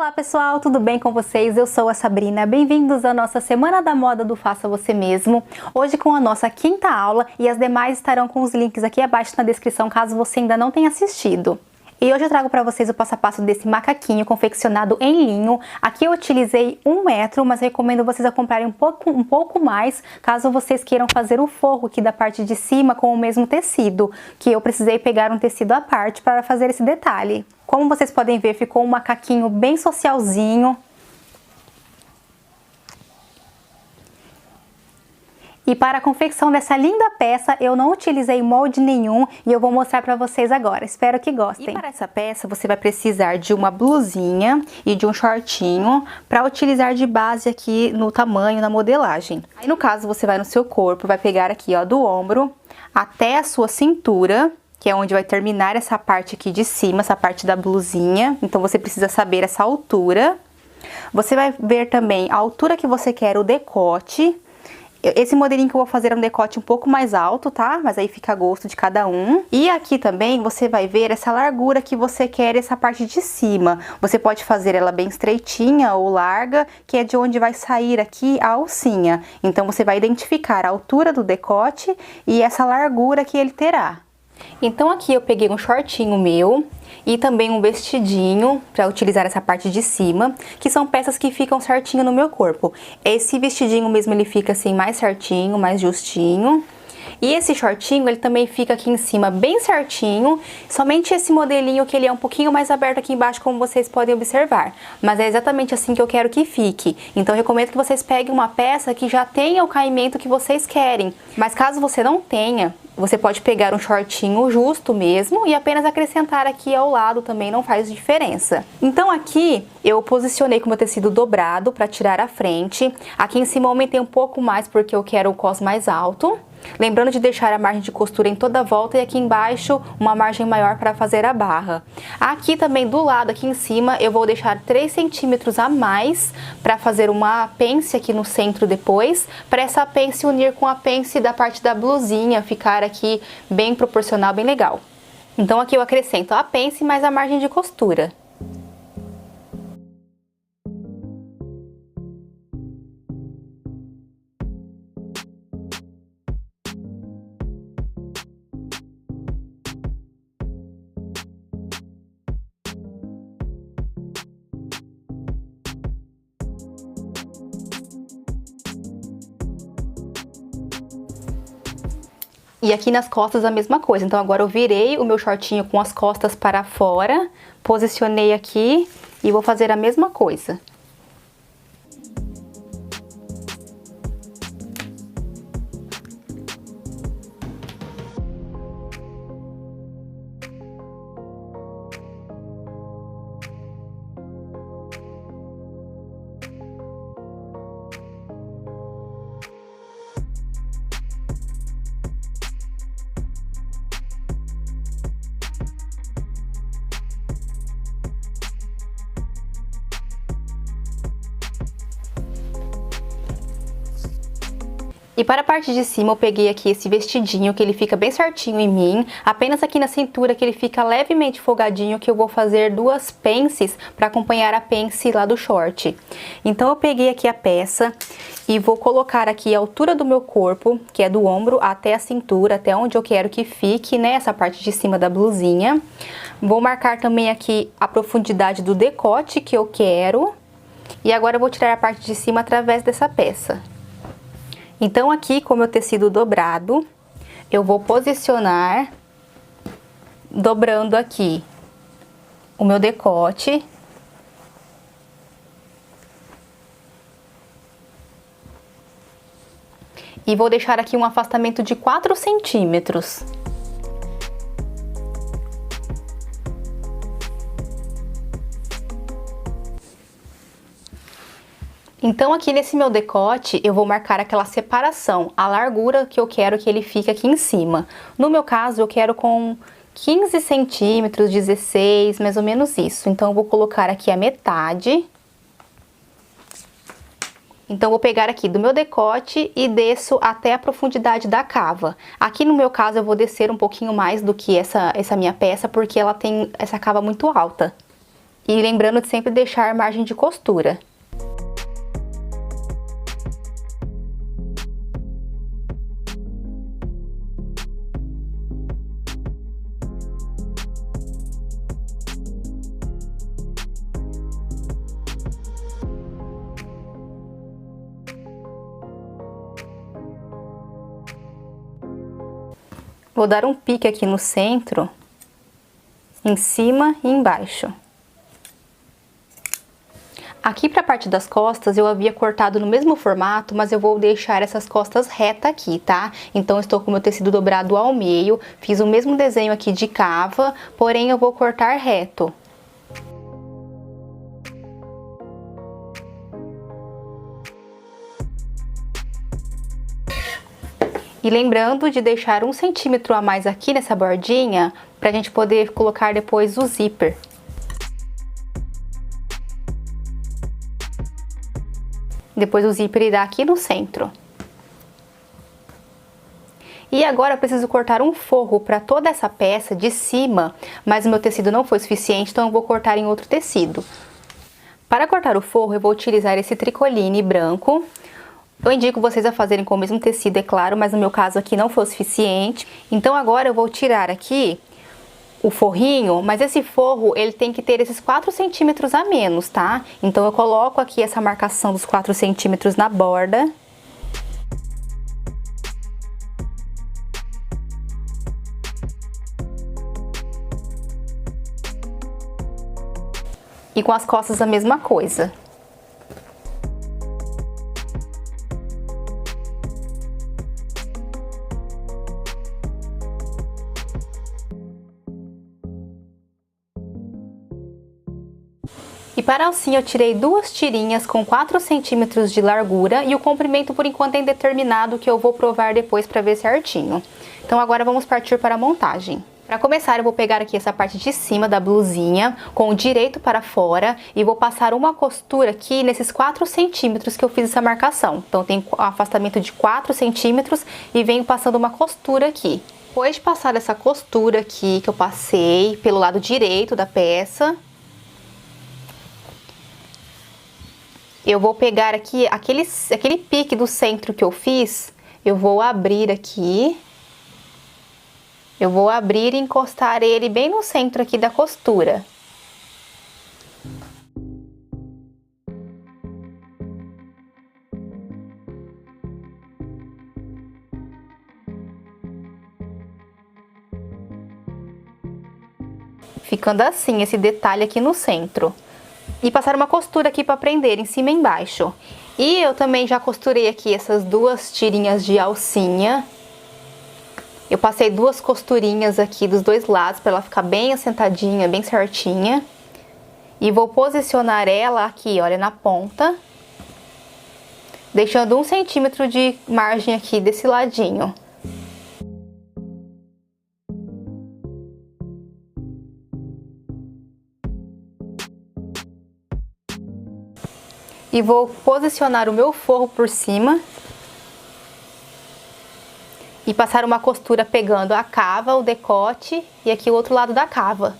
Olá pessoal, tudo bem com vocês? Eu sou a Sabrina, bem-vindos à nossa Semana da Moda do Faça Você Mesmo. Hoje com a nossa quinta aula e as demais estarão com os links aqui abaixo na descrição caso você ainda não tenha assistido. E hoje eu trago para vocês o passo a passo desse macaquinho confeccionado em linho. Aqui eu utilizei 1 metro, mas recomendo vocês a comprarem um pouco mais, caso vocês queiram fazer o forro aqui da parte de cima com o mesmo tecido, que eu precisei pegar um tecido à parte para fazer esse detalhe. Como vocês podem ver, ficou um macaquinho bem socialzinho. E para a confecção dessa linda peça, eu não utilizei molde nenhum e eu vou mostrar para vocês agora. Espero que gostem. E para essa peça, você vai precisar de uma blusinha e de um shortinho para utilizar de base aqui no tamanho, na modelagem. Aí, no caso, você vai no seu corpo, vai pegar aqui, ó, do ombro até a sua cintura, que é onde vai terminar essa parte aqui de cima, essa parte da blusinha. Então, você precisa saber essa altura. Você vai ver também a altura que você quer o decote. Esse modelinho que eu vou fazer é um decote um pouco mais alto, tá? Mas aí fica a gosto de cada um. E aqui também você vai ver essa largura que você quer, essa parte de cima. Você pode fazer ela bem estreitinha ou larga, que é de onde vai sair aqui a alcinha. Então você vai identificar a altura do decote e essa largura que ele terá. Então aqui eu peguei um shortinho meu e também um vestidinho para utilizar essa parte de cima, que são peças que ficam certinho no meu corpo. Esse vestidinho mesmo, ele fica assim mais certinho, mais justinho. E esse shortinho, ele também fica aqui em cima bem certinho, somente esse modelinho que ele é um pouquinho mais aberto aqui embaixo, como vocês podem observar. Mas é exatamente assim que eu quero que fique. Então eu recomendo que vocês peguem uma peça que já tenha o caimento que vocês querem. Mas caso você não tenha, você pode pegar um shortinho justo mesmo e apenas acrescentar aqui ao lado também, não faz diferença. Então aqui eu posicionei com o meu tecido dobrado para tirar a frente. Aqui em cima eu aumentei um pouco mais porque eu quero o cos mais alto. Lembrando de deixar a margem de costura em toda a volta e aqui embaixo uma margem maior para fazer a barra. Aqui também do lado, aqui em cima, eu vou deixar 3 centímetros a mais para fazer uma pence aqui no centro depois, para essa pence unir com a pence da parte da blusinha, ficar aqui bem proporcional, bem legal. Então aqui eu acrescento a pence mais a margem de costura. E aqui nas costas a mesma coisa, então agora eu virei o meu shortinho com as costas para fora, posicionei aqui e vou fazer a mesma coisa. E para a parte de cima eu peguei aqui esse vestidinho que ele fica bem certinho em mim, apenas aqui na cintura que ele fica levemente folgadinho, que eu vou fazer 2 pences para acompanhar a pence lá do short. Então eu peguei aqui a peça e vou colocar aqui a altura do meu corpo, que é do ombro até a cintura, até onde eu quero que fique, né, essa parte de cima da blusinha. Vou marcar também aqui a profundidade do decote que eu quero. E agora eu vou tirar a parte de cima através dessa peça. Então aqui com o meu tecido dobrado, eu vou posicionar, dobrando aqui o meu decote. E vou deixar aqui um afastamento de 4 centímetros. Então aqui nesse meu decote eu vou marcar aquela separação, a largura que eu quero que ele fique aqui em cima. No meu caso eu quero com 15 centímetros, 16, mais ou menos isso. Então eu vou colocar aqui a metade. Então, vou pegar aqui do meu decote e desço até a profundidade da cava. Aqui no meu caso, eu vou descer um pouquinho mais do que essa minha peça, porque ela tem essa cava muito alta. E lembrando de sempre deixar margem de costura. Vou dar um pique aqui no centro, em cima e embaixo. Aqui para a parte das costas eu havia cortado no mesmo formato, mas eu vou deixar essas costas reta aqui, tá? Então eu estou com o meu tecido dobrado ao meio, fiz o mesmo desenho aqui de cava, porém eu vou cortar reto. E lembrando de deixar 1 centímetro a mais aqui nessa bordinha, pra gente poder colocar depois o zíper. Depois o zíper irá aqui no centro. E agora eu preciso cortar um forro para toda essa peça de cima, mas o meu tecido não foi suficiente, então eu vou cortar em outro tecido. Para cortar o forro eu vou utilizar esse tricoline branco. Eu indico vocês a fazerem com o mesmo tecido, é claro, mas no meu caso aqui não foi o suficiente. Então agora eu vou tirar aqui o forrinho, mas esse forro ele tem que ter esses 4 centímetros a menos, tá? Então eu coloco aqui essa marcação dos 4 centímetros na borda. E com as costas a mesma coisa. E para a alcinha eu tirei 2 tirinhas com 4 centímetros de largura e o comprimento por enquanto é indeterminado, que eu vou provar depois para ver certinho. Então agora vamos partir para a montagem. Para começar eu vou pegar aqui essa parte de cima da blusinha com o direito para fora e vou passar uma costura aqui nesses 4 centímetros que eu fiz essa marcação. Então tem um afastamento de 4 centímetros e venho passando uma costura aqui. Depois de passar essa costura aqui que eu passei pelo lado direito da peça, eu vou pegar aqui aquele pique do centro que eu fiz, eu vou abrir aqui. Eu vou abrir e encostar ele bem no centro aqui da costura. Ficando assim, esse detalhe aqui no centro. E passar uma costura aqui para prender em cima e embaixo. E eu também já costurei aqui essas 2 tirinhas de alcinha. Eu passei 2 costurinhas aqui dos 2 lados para ela ficar bem assentadinha, bem certinha. E vou posicionar ela aqui, olha, na ponta. Deixando 1 centímetro de margem aqui desse ladinho. E vou posicionar o meu forro por cima. E passar uma costura pegando a cava, o decote e aqui o outro lado da cava.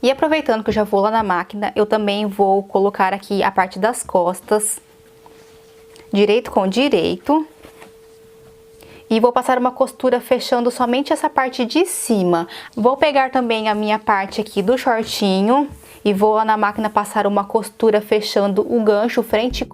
E aproveitando que eu já vou lá na máquina, eu também vou colocar aqui a parte das costas, direito com direito. E vou passar uma costura fechando somente essa parte de cima. Vou pegar também a minha parte aqui do shortinho e vou lá na máquina passar uma costura fechando o gancho frente.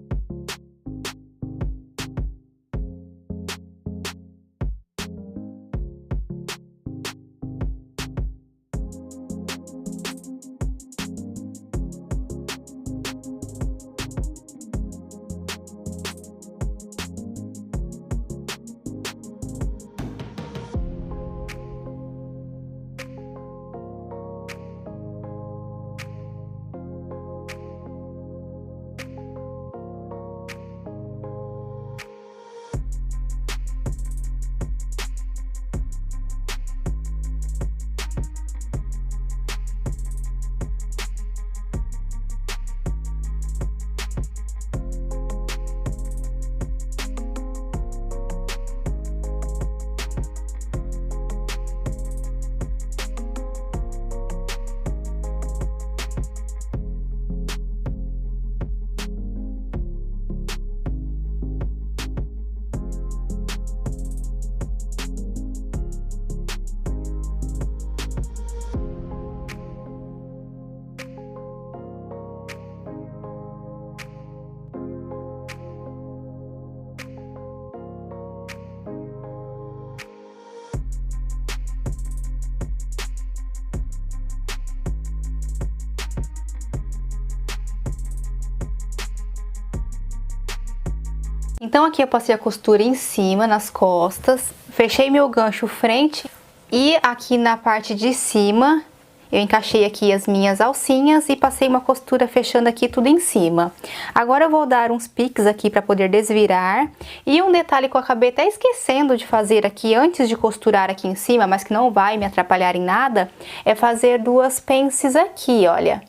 Então aqui eu passei a costura em cima, nas costas, fechei meu gancho frente e aqui na parte de cima eu encaixei aqui as minhas alcinhas e passei uma costura fechando aqui tudo em cima. Agora eu vou dar uns piques aqui para poder desvirar. E um detalhe que eu acabei até esquecendo de fazer aqui antes de costurar aqui em cima, mas que não vai me atrapalhar em nada, é fazer duas pences aqui, olha,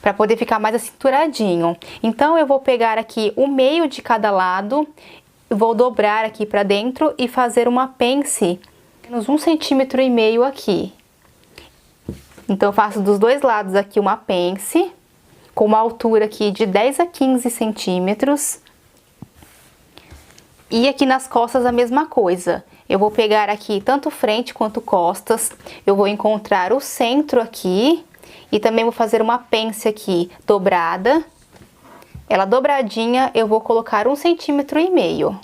para poder ficar mais acinturadinho. Então eu vou pegar aqui o meio de cada lado, vou dobrar aqui para dentro e fazer uma pence, menos 1,5 cm aqui. Então eu faço dos dois lados aqui uma pence, com uma altura aqui de 10 a 15 centímetros. E aqui nas costas a mesma coisa. Eu vou pegar aqui tanto frente quanto costas, eu vou encontrar o centro aqui e também vou fazer uma pence aqui dobrada. Ela dobradinha eu vou colocar 1,5 cm.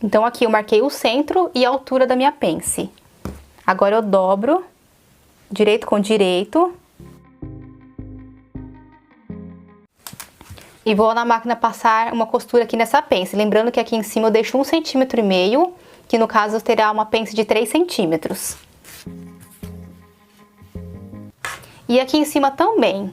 Então aqui eu marquei o centro e a altura da minha pence. Agora eu dobro direito com direito. E vou na máquina passar uma costura aqui nessa pence. Lembrando que aqui em cima eu deixo 1,5 cm, que no caso terá uma pence de 3 centímetros. E aqui em cima também.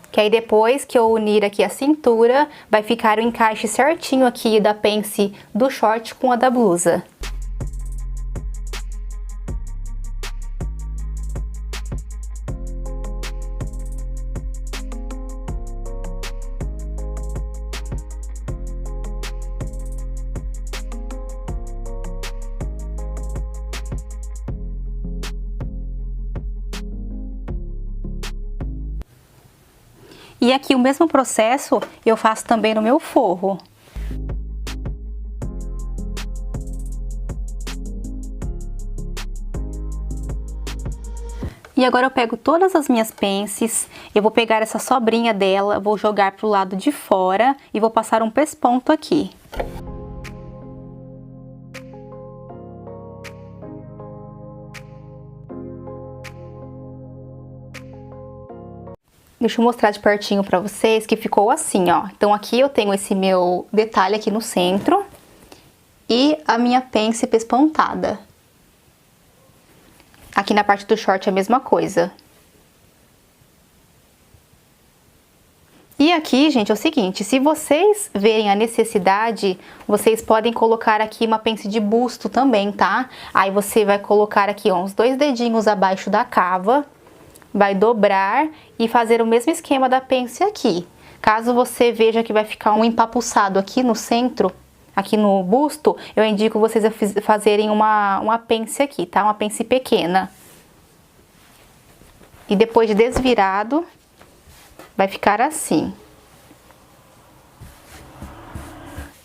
Que aí depois que eu unir aqui a cintura, vai ficar o encaixe certinho aqui da pence do short com a da blusa. E aqui o mesmo processo eu faço também no meu forro. E agora eu pego todas as minhas pences, eu vou pegar essa sobrinha dela, vou jogar pro lado de fora e vou passar um pesponto aqui. Deixa eu mostrar de pertinho pra vocês que ficou assim, ó. Então aqui eu tenho esse meu detalhe aqui no centro e a minha pence pespontada. Aqui na parte do short é a mesma coisa. E aqui, gente, é o seguinte, se vocês verem a necessidade, vocês podem colocar aqui uma pence de busto também, tá? Aí você vai colocar aqui, ó, uns 2 dedinhos abaixo da cava, vai dobrar e fazer o mesmo esquema da pence aqui. Caso você veja que vai ficar um empapuçado aqui no centro, aqui no busto, eu indico vocês a fazerem uma pence aqui, tá? Uma pence pequena. E depois de desvirado, vai ficar assim.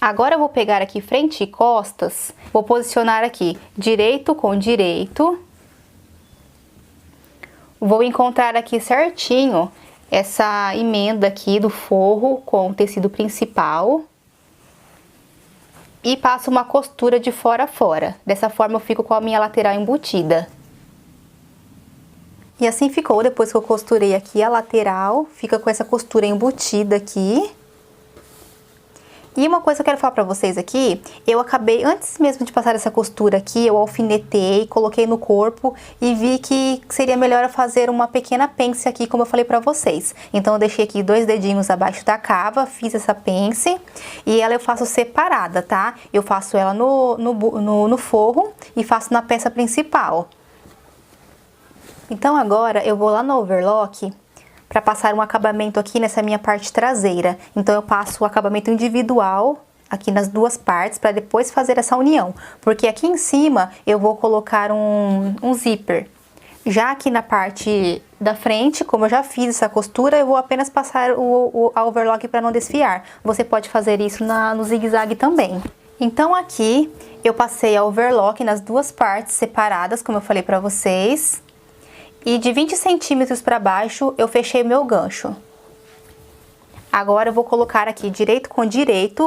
Agora eu vou pegar aqui frente e costas, vou posicionar aqui direito com direito. Vou encontrar aqui certinho essa emenda aqui do forro com o tecido principal. E passo uma costura de fora a fora. Dessa forma eu fico com a minha lateral embutida. E assim ficou, depois que eu costurei aqui a lateral, fica com essa costura embutida aqui. E uma coisa que eu quero falar pra vocês aqui, eu acabei, antes mesmo de passar essa costura aqui, eu alfinetei, coloquei no corpo e vi que seria melhor eu fazer uma pequena pence aqui, como eu falei pra vocês. Então eu deixei aqui 2 dedinhos abaixo da cava, fiz essa pence e ela eu faço separada, tá? Eu faço ela no forro e faço na peça principal. Então agora eu vou lá no overlock para passar um acabamento aqui nessa minha parte traseira. Então eu passo o acabamento individual aqui nas duas partes para depois fazer essa união. Porque aqui em cima eu vou colocar um zíper. Já aqui na parte da frente, como eu já fiz essa costura, eu vou apenas passar a overlock para não desfiar. Você pode fazer isso no zigue-zague também. Então aqui eu passei a overlock nas duas partes separadas, como eu falei para vocês. E de 20 centímetros para baixo, eu fechei meu gancho. Agora eu vou colocar aqui direito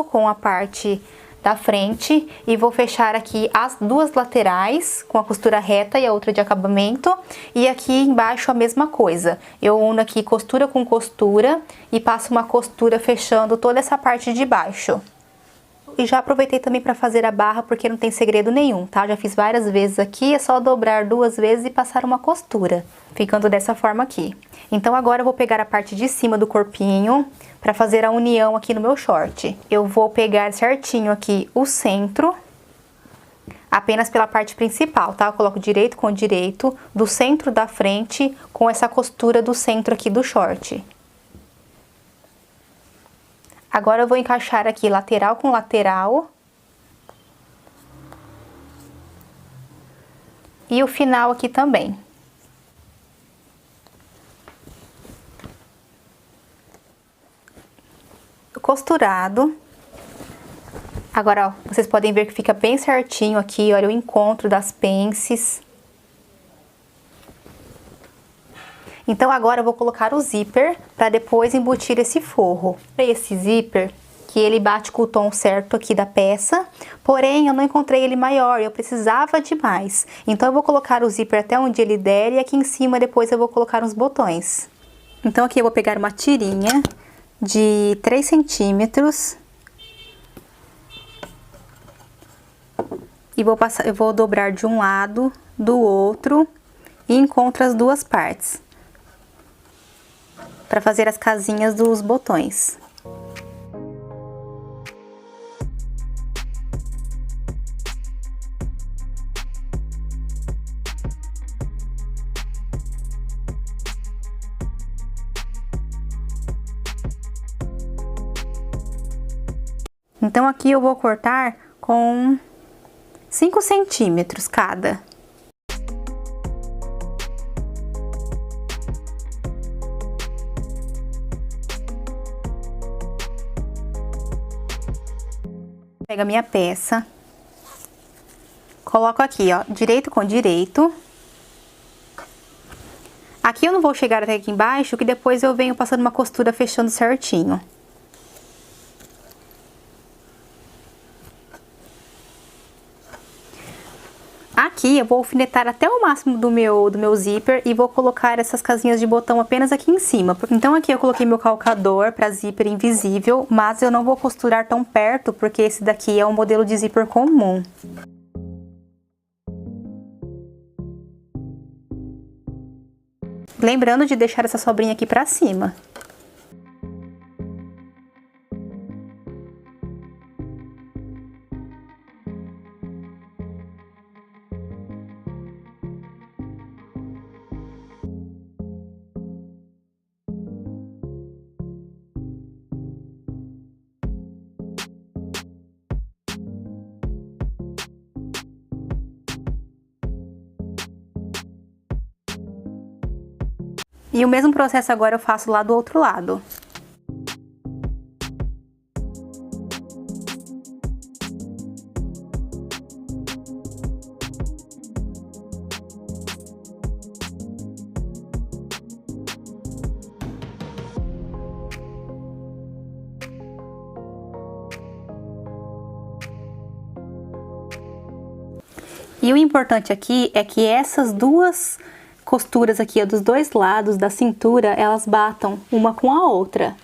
com a parte da frente. E vou fechar aqui as duas laterais com a costura reta e a outra de acabamento. E aqui embaixo a mesma coisa. Eu uno aqui costura com costura e passo uma costura fechando toda essa parte de baixo. E já aproveitei também para fazer a barra, porque não tem segredo nenhum, tá? Já fiz várias vezes aqui, é só dobrar 2 vezes e passar uma costura, ficando dessa forma aqui. Então agora eu vou pegar a parte de cima do corpinho para fazer a união aqui no meu short. Eu vou pegar certinho aqui o centro, apenas pela parte principal, tá? Eu coloco direito com direito, do centro da frente, com essa costura do centro aqui do short. Agora eu vou encaixar aqui lateral com lateral. E o final aqui também. Costurado. Agora, ó, vocês podem ver que fica bem certinho aqui, olha o encontro das pences. Então agora eu vou colocar o zíper para depois embutir esse forro. Esse zíper, que ele bate com o tom certo aqui da peça, porém eu não encontrei ele maior, eu precisava de mais. Então eu vou colocar o zíper até onde ele der e aqui em cima depois eu vou colocar uns botões. Então aqui eu vou pegar uma tirinha de 3 centímetros e eu vou dobrar de um lado, do outro e encontro as duas partes para fazer as casinhas dos botões. Então aqui eu vou cortar com 5 centímetros cada. Pego a minha peça, coloco aqui, ó, direito com direito. Aqui eu não vou chegar até aqui embaixo, que depois eu venho passando uma costura fechando certinho. Aqui eu vou alfinetar até o máximo do meu zíper e vou colocar essas casinhas de botão apenas aqui em cima. Então aqui eu coloquei meu calcador para zíper invisível, mas eu não vou costurar tão perto porque esse daqui é um modelo de zíper comum. Lembrando de deixar essa sobrinha aqui para cima. E o mesmo processo agora eu faço lá do outro lado. E o importante aqui é que essas duas costuras aqui, ó, dos dois lados da cintura, elas batam uma com a outra.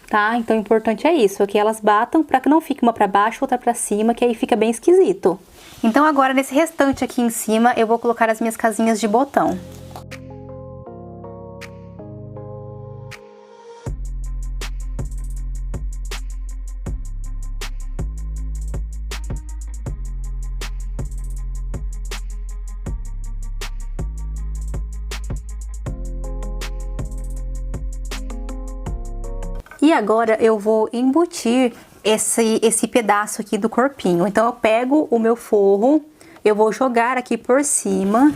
tá? Então o importante é isso, é que elas batam para que não fique uma para baixo, outra para cima, que aí fica bem esquisito. Então agora nesse restante aqui em cima eu vou colocar as minhas casinhas de botão. E agora eu vou embutir esse pedaço aqui do corpinho. Então eu pego o meu forro, eu vou jogar aqui por cima.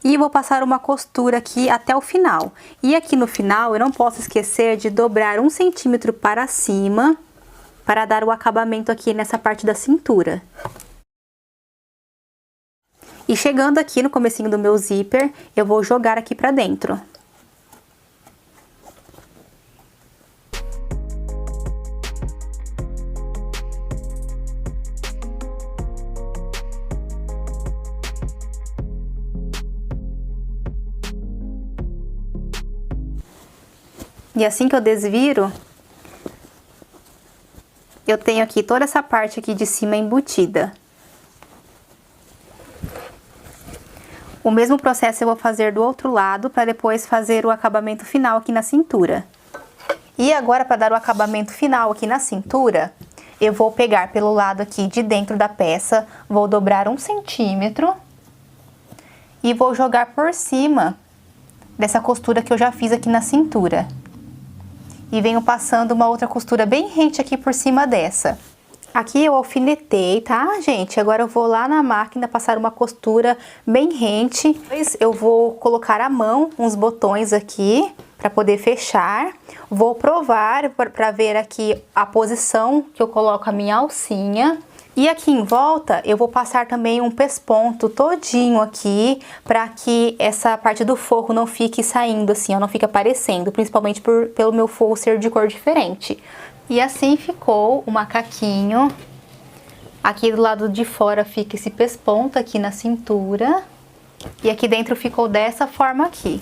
E vou passar uma costura aqui até o final. E aqui no final eu não posso esquecer de dobrar 1 centímetro para cima, para dar o acabamento aqui nessa parte da cintura. E chegando aqui no comecinho do meu zíper, eu vou jogar aqui pra dentro. E assim que eu desviro, eu tenho aqui toda essa parte aqui de cima embutida. O mesmo processo eu vou fazer do outro lado, para depois fazer o acabamento final aqui na cintura. E agora, para dar o acabamento final aqui na cintura, eu vou pegar pelo lado aqui de dentro da peça, vou dobrar 1 centímetro e vou jogar por cima dessa costura que eu já fiz aqui na cintura. E venho passando uma outra costura bem rente aqui por cima dessa. Aqui eu alfinetei, tá, gente? Agora eu vou lá na máquina passar uma costura bem rente. Depois eu vou colocar à mão uns botões aqui para poder fechar. Vou provar para ver aqui a posição que eu coloco a minha alcinha. E aqui em volta eu vou passar também um pesponto todinho aqui, para que essa parte do forro não fique saindo assim, ó, não fique aparecendo, principalmente pelo meu forro ser de cor diferente. E assim ficou o macaquinho. Aqui do lado de fora fica esse pesponto aqui na cintura. E aqui dentro ficou dessa forma aqui.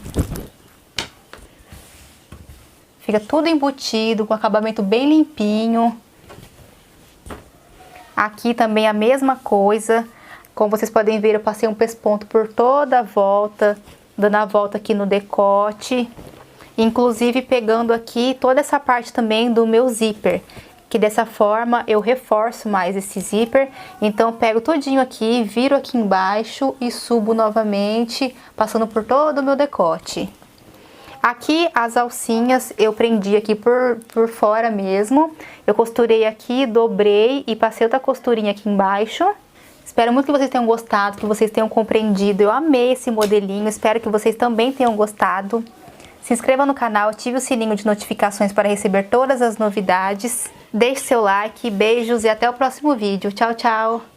Fica tudo embutido, com acabamento bem limpinho. Aqui também a mesma coisa. Como vocês podem ver, eu passei um pesponto por toda a volta, dando a volta aqui no decote. Inclusive pegando aqui toda essa parte também do meu zíper, que dessa forma eu reforço mais esse zíper. Então pego todinho aqui, viro aqui embaixo e subo novamente, passando por todo o meu decote. Aqui as alcinhas eu prendi aqui por fora mesmo. Eu costurei aqui, dobrei e passei outra costurinha aqui embaixo. Espero muito que vocês tenham gostado, que vocês tenham compreendido. Eu amei esse modelinho, espero que vocês também tenham gostado. Se inscreva no canal, ative o sininho de notificações para receber todas as novidades. Deixe seu like, beijos e até o próximo vídeo. Tchau, tchau!